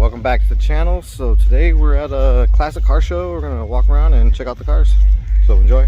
welcome back to the channel. So today we're at a classic car show. We're gonna walk around and check out the cars, so enjoy.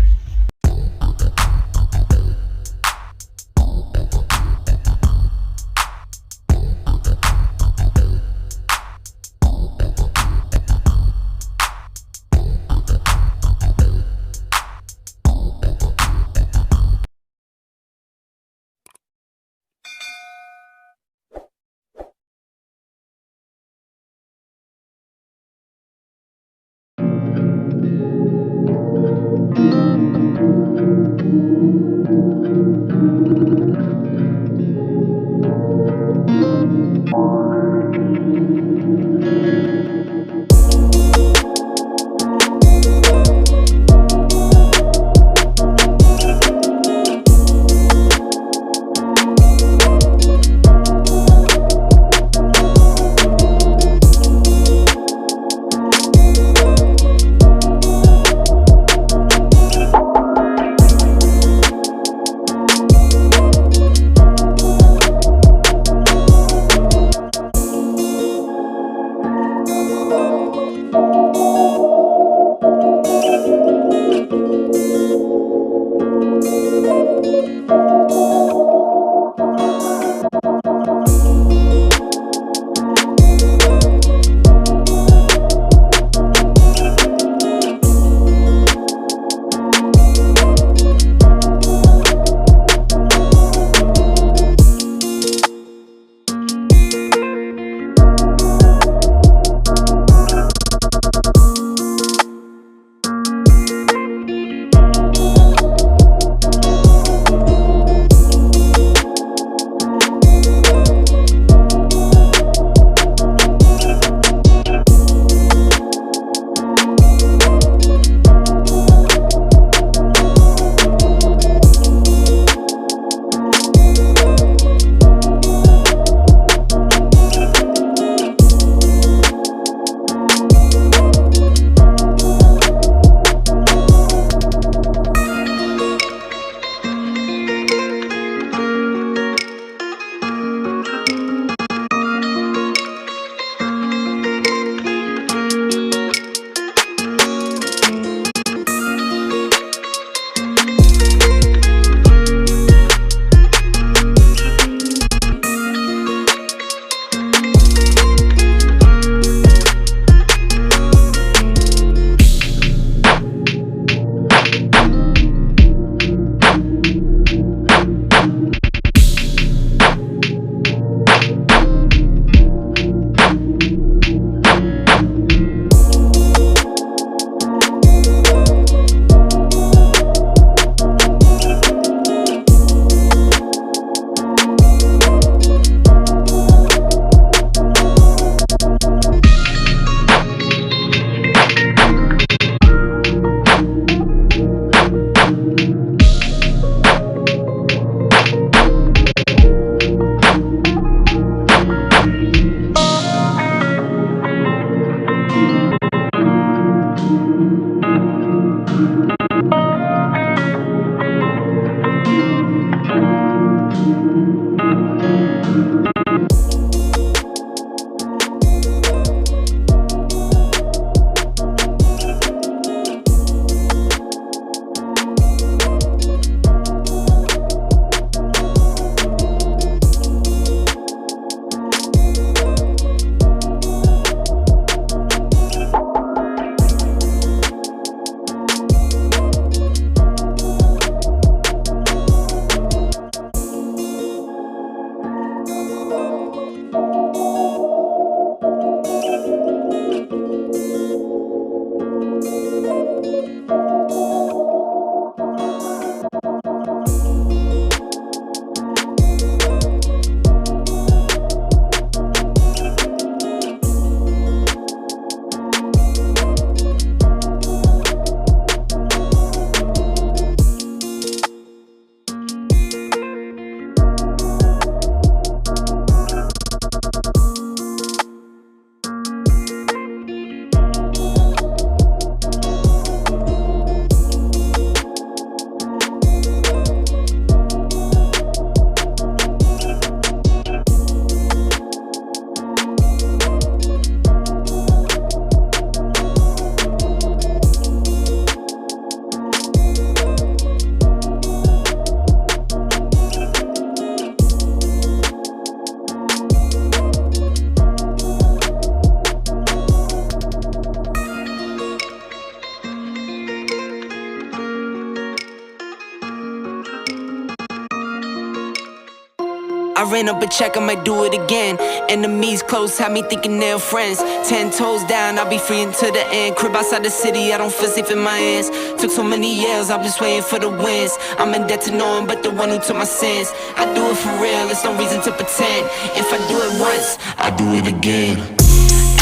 ran up a check, I might do it again. Enemies close, had me thinking they're friends. 10 toes down, I'll be free until the end. Crib outside the city, I don't feel safe in my hands. Took so many years, I'm just waiting for the wins. I'm in debt to no one but the one who took my sins. I do it for real, there's no reason to pretend. If I do it once, I do it again.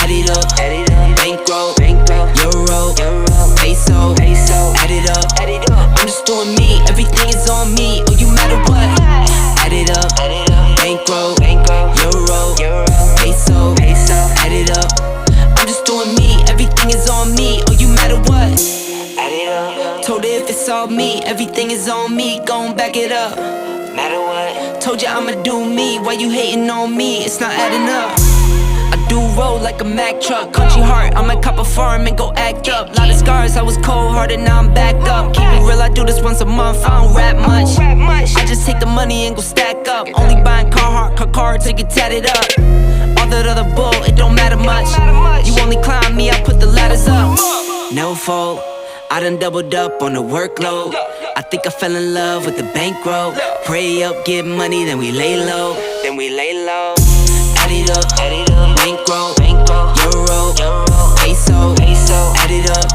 Add it up, bankroll, euro, peso, add it up, I'm just doing me, everything is on me, oh you matter what. Add it up, bankroll, euro, peso, add it up, I'm just doing me, everything is on me, oh you matter what. Add it up, told her if it's all me, everything is on me, gon' back it up. Matter what, told ya I'ma do me, why you hating on me, it's not adding up. I do roll like a Mack truck, country heart, I might cop a farm and go act up. Lot of scars, I was cold-hearted, now I'm back up. Keep it real, I do this once a month, I don't rap much. I just take the money and go stack up. Only buying car to get tatted up. All that other bull, it don't matter much. You only climb me, I put the ladders up. No fault, I done doubled up on the workload. I think I fell in love with the bankroll. Pray up, get money, then we lay low. Add it up, bankroll, euro, peso, add it up,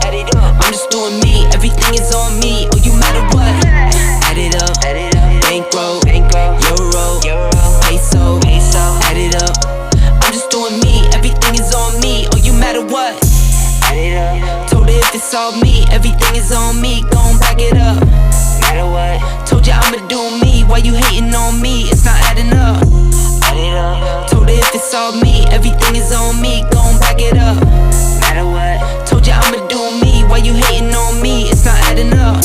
I'm just doing me, everything is on me, oh you matter what. Add it up, bankroll, euro, peso, add it up, I'm just doing me, everything is on me, oh you matter what. Add it up, told her if it's all me, everything is on me, gon' back it up. Matter what, told ya I'ma do me, why you hating on me, it's not adding up. Told her if it's all me, everything is on me, gon' back it up. Matter what, told ya I'ma do me, why you hating on me, it's not adding up.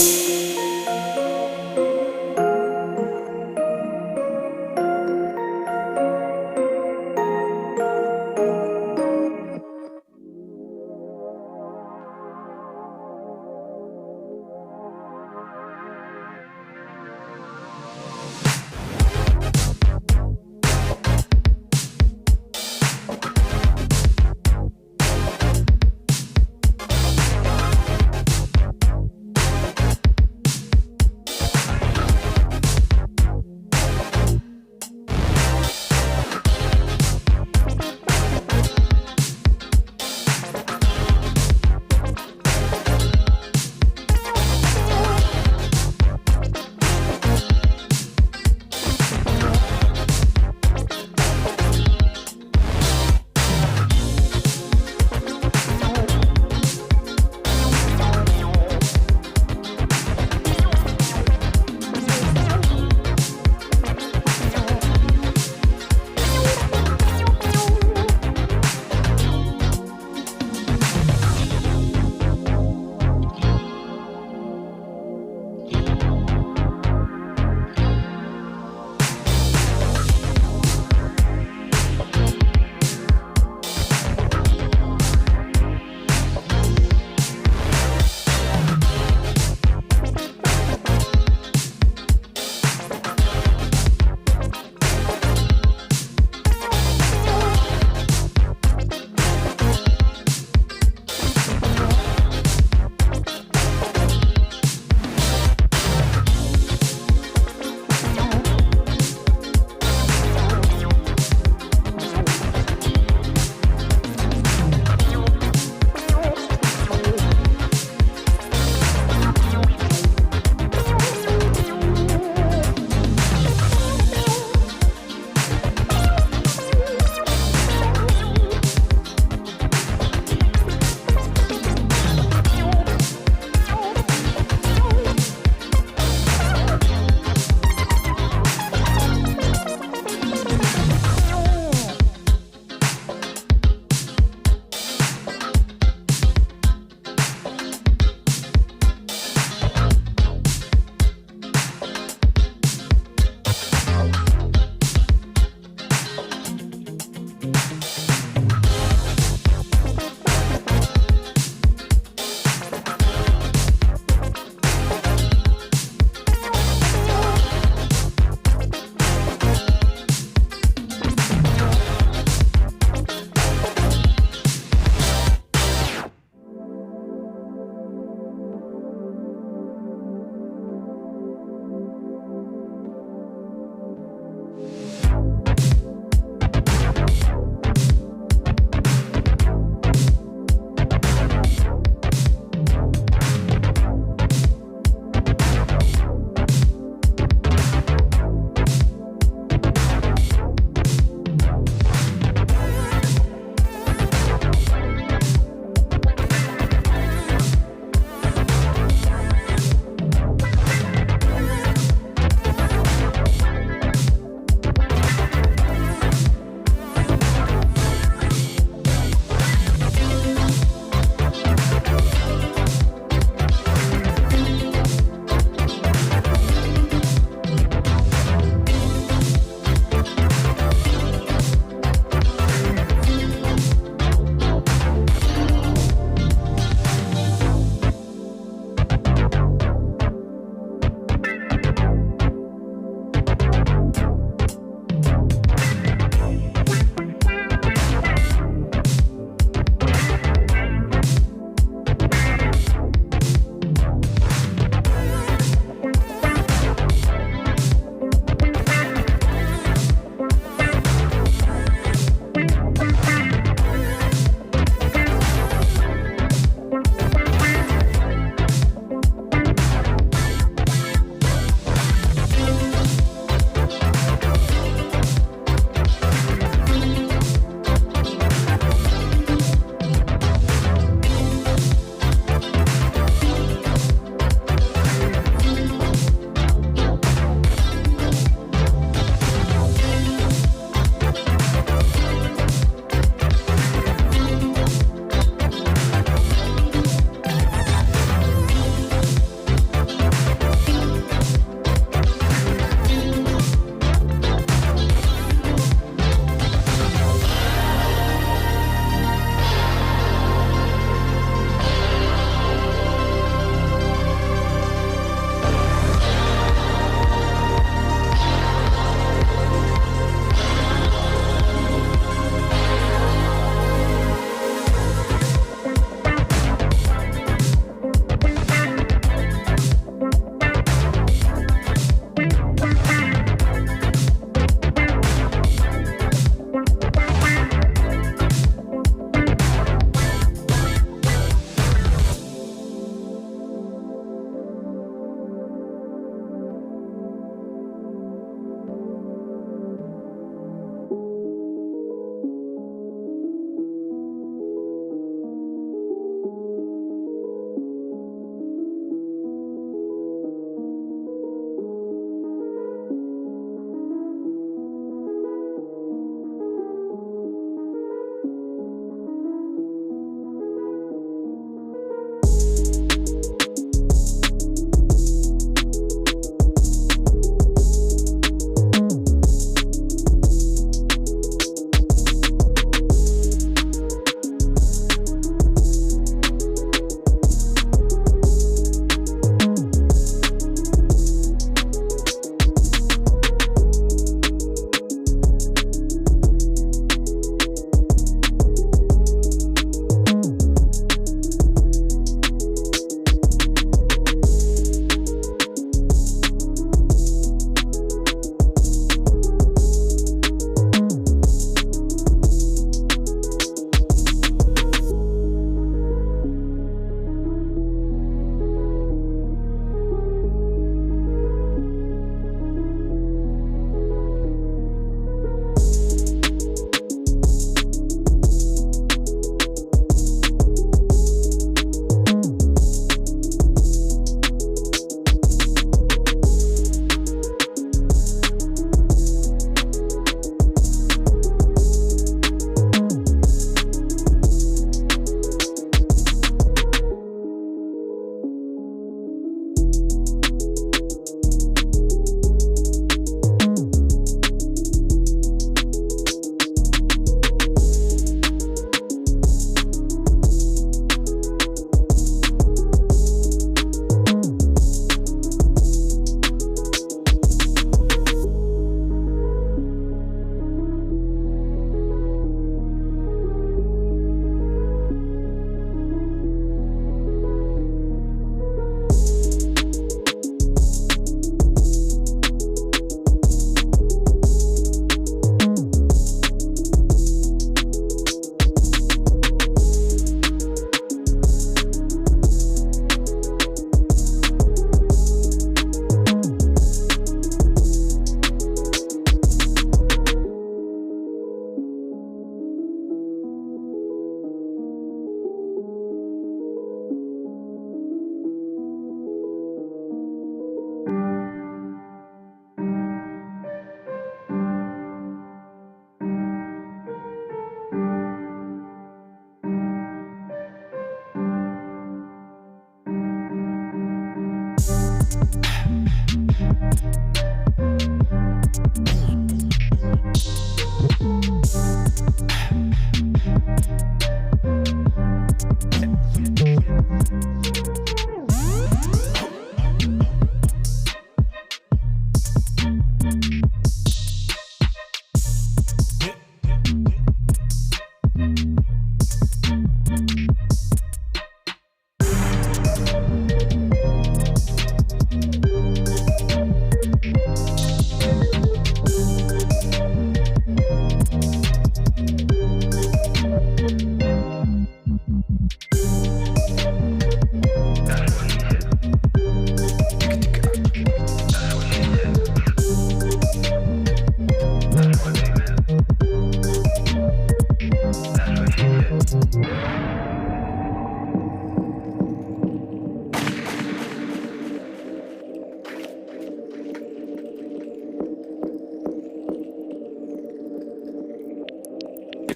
Pick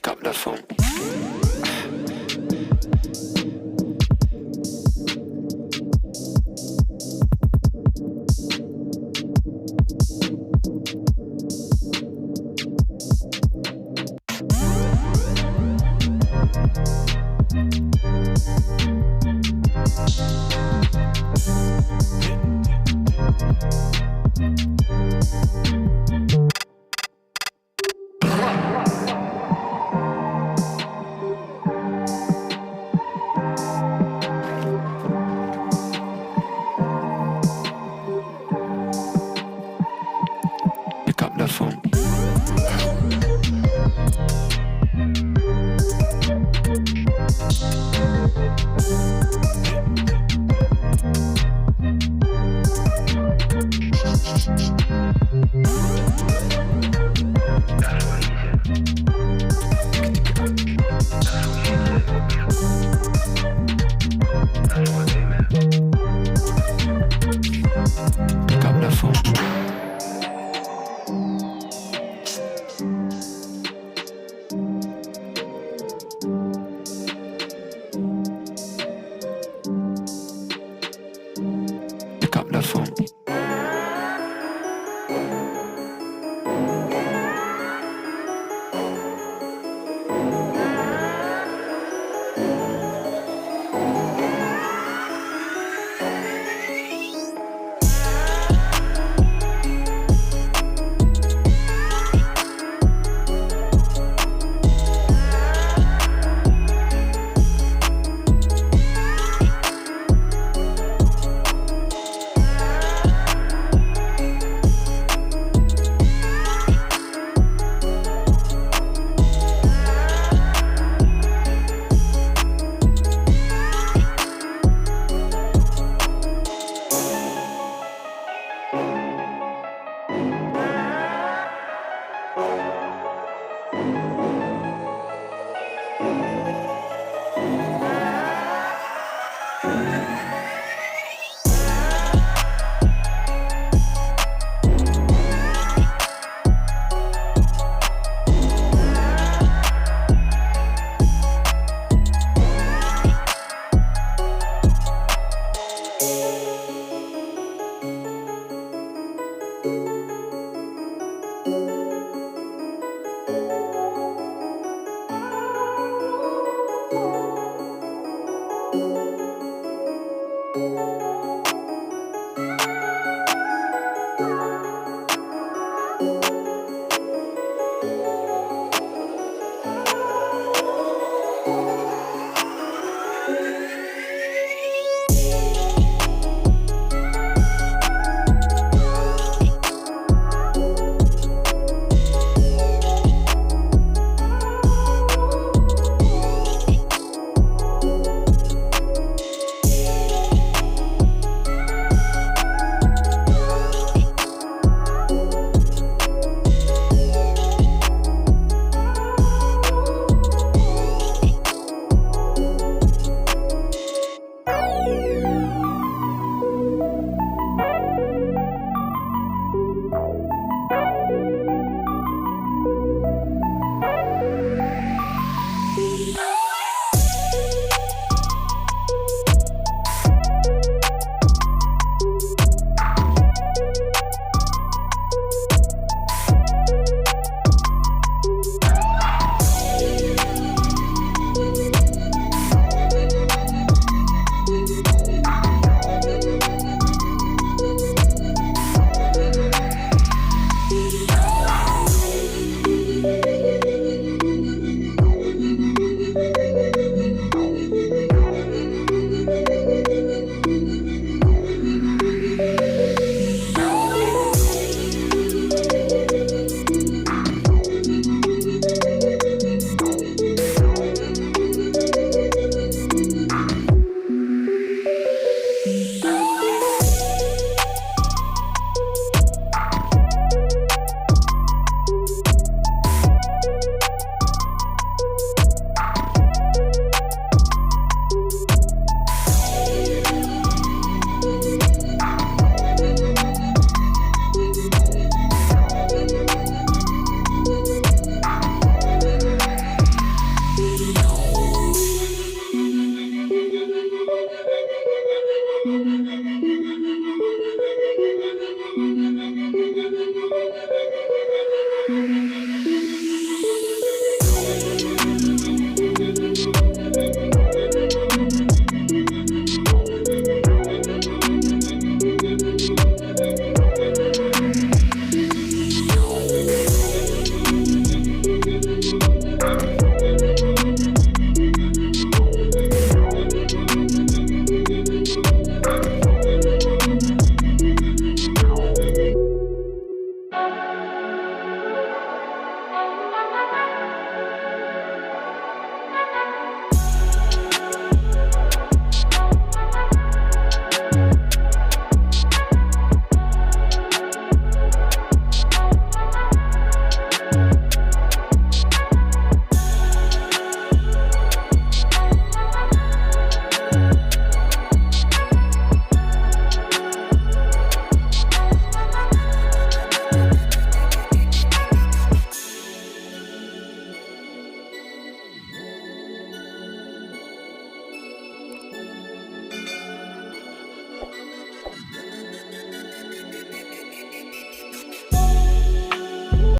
up the phone. Pick up the phone.